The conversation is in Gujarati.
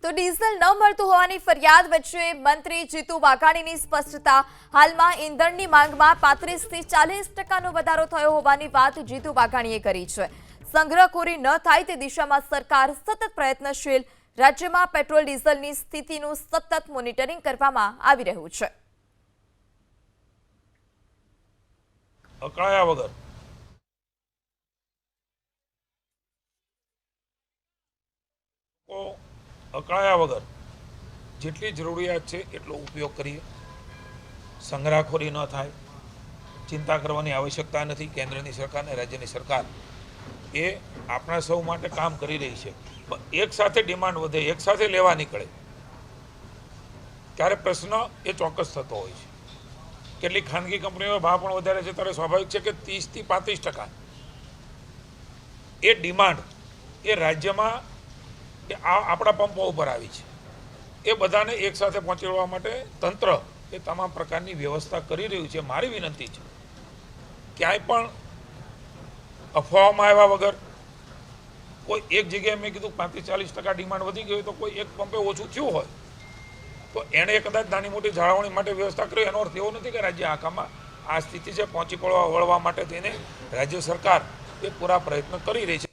તો ડીઝલ ન મળતું હોવાની ફરિયાદ વચ્ચે મંત્રી જીતુ વાઘાણીની સ્પષ્ટતા। હાલમાં ઈંધણની માંગમાં 35 થી 40% વધારો થયો હોવાની વાત જીતુ વાઘાણીએ કરી છે। સંગ્રહખોરી ન થાય તે દિશામાં સરકાર સતત પ્રયત્નશીલ। રાજ્યમાં પેટ્રોલ ડીઝલની સ્થિતિનું સતત મોનિટરિંગ કરવામાં આવી રહ્યું છે। અકળાયા વગર અકળાયા વગર જેટલી જરૂરિયાત છે એટલો ઉપયોગ કરીએ, સંગ્રહખોરી ન થાય, ચિંતા કરવાની આવશ્યકતા નથી। કેન્દ્રની સરકાર અને રાજ્યની સરકાર એ આપણા સૌ માટે કામ કરી રહી છે। એક સાથે ડિમાન્ડ વધે, એક સાથે લેવા નીકળે ત્યારે પ્રશ્ન એ ચોક્કસ થતો હોય છે। કેટલીક ખાનગી કંપનીઓ ભાવ પણ વધારે છે ત્યારે સ્વાભાવિક છે કે 30 થી 35% એ ડિમાન્ડ એ રાજ્યમાં કે આપણા પંપો ઉપર આવી છે। એ બધાને એક સાથે પહોંચી વળવા માટે તંત્ર એ તમામ પ્રકારની વ્યવસ્થા કરી રહ્યું છે। મારી વિનંતી છે ક્યાંય પણ અફવાઓમાં આવ્યા વગર કોઈ એક જગ્યાએ મેં કીધું 35-40% ડિમાન્ડ વધી ગઈ હોય તો કોઈ એક પંપે ઓછું થયું હોય તો એણે કદાચ નાની મોટી જાળવણી માટે વ્યવસ્થા કરી। એનો અર્થ એવો નથી કે રાજ્ય આખામાં આ સ્થિતિ છે, પહોંચી વળવા માટે તેને રાજ્ય સરકાર એ પૂરા પ્રયત્ન કરી રહી છે।